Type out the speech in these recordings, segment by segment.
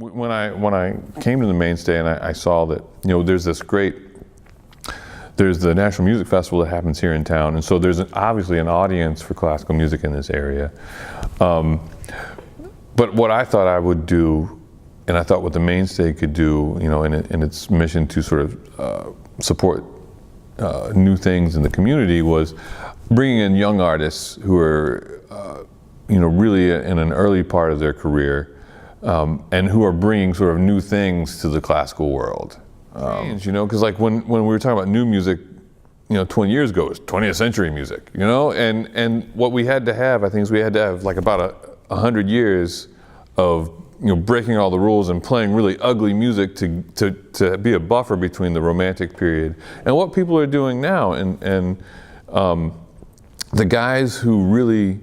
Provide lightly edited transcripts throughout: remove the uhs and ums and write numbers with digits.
When I came to the Mainstay and I saw that, there's the National Music Festival that happens here in town, and so there's obviously an audience for classical music in this area. But what I thought I would do, and I thought what the Mainstay could do, in its mission to sort of support new things in the community, was bringing in young artists who are, really in an early part of their career, and who are bringing sort of new things to the classical world. Because like when we were talking about new music, 20 years ago, it was 20th century music, and what we had to have, I think, is we had to have like about 100 years of breaking all the rules and playing really ugly music to be a buffer between the Romantic period and what people are doing now. And the guys who really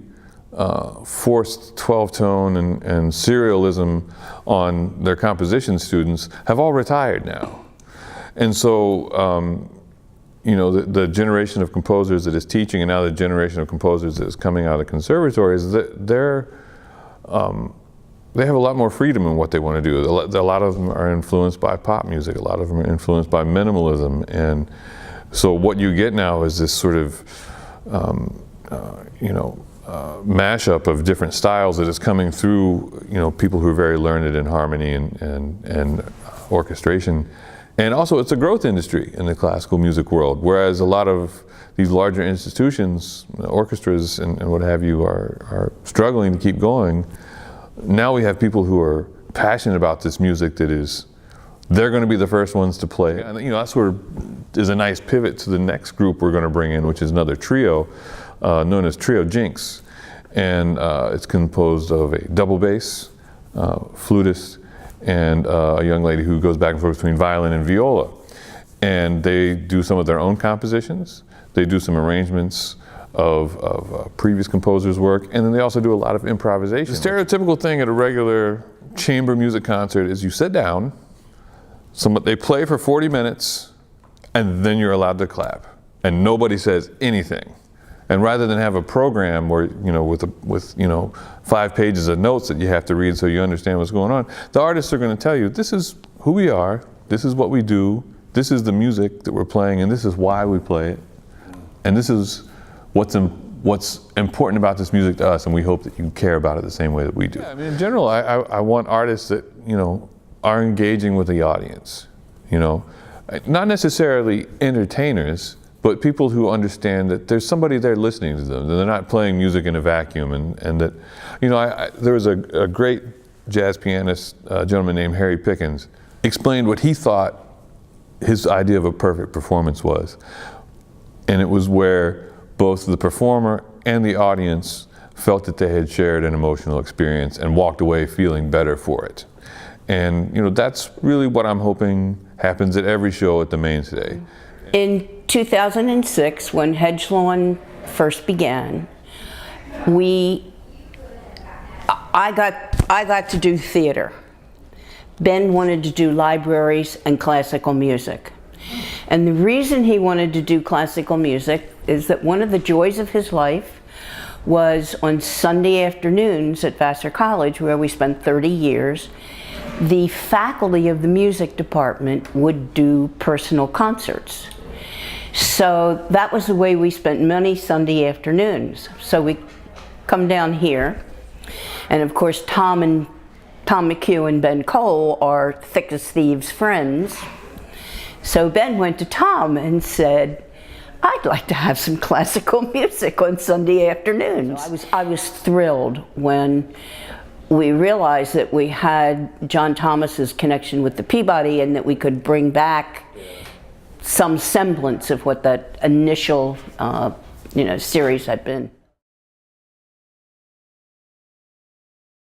forced 12-tone and serialism on their composition students have all retired now. And so, the generation of composers that is teaching, and now the generation of composers that is coming out of the conservatories, they have a lot more freedom in what they want to do. A lot of them are influenced by pop music. A lot of them are influenced by minimalism. And so what you get now is this sort of, mashup of different styles that is coming through, people who are very learned in harmony and orchestration. And also it's a growth industry in the classical music world, whereas a lot of these larger institutions, orchestras and what have you, are struggling to keep going. Now we have people who are passionate about this music they're going to be the first ones to play. And that sort of is a nice pivot to the next group we're going to bring in, which is another trio known as Trio Jinx. And it's composed of a double bass, flutist, and a young lady who goes back and forth between violin and viola. And they do some of their own compositions. They do some arrangements of previous composers' work, and then they also do a lot of improvisation. The stereotypical thing at a regular chamber music concert is you sit down, they play for 40 minutes, and then you're allowed to clap, and nobody says anything. And rather than have a program where, with 5 pages of notes that you have to read so you understand what's going on, the artists are going to tell you, this is who we are, this is what we do, this is the music that we're playing, and this is why we play it, and this is what's important about this music to us, and we hope that you care about it the same way that we do. Yeah, in general, I want artists that, are engaging with the audience, not necessarily entertainers, but people who understand that there's somebody there listening to them, that they're not playing music in a vacuum, and that, there was a great jazz pianist, a gentleman named Harry Pickens, explained what he thought his idea of a perfect performance was. And it was where both the performer and the audience felt that they had shared an emotional experience and walked away feeling better for it. And that's really what I'm hoping happens at every show at the Mainstay. In 2006, when Hedgelawn first began, I got to do theater. Ben wanted to do libraries and classical music. And the reason he wanted to do classical music is that one of the joys of his life was on Sunday afternoons at Vassar College, where we spent 30 years, the faculty of the music department would do personal concerts. So that was the way we spent many Sunday afternoons. So we come down here, and of course Tom McHugh and Ben Kohl are thick as thieves friends. So Ben went to Tom and said, I'd like to have some classical music on Sunday afternoons. So I was thrilled when we realized that we had John Thomas's connection with the Peabody, and that we could bring back some semblance of what that initial series had been.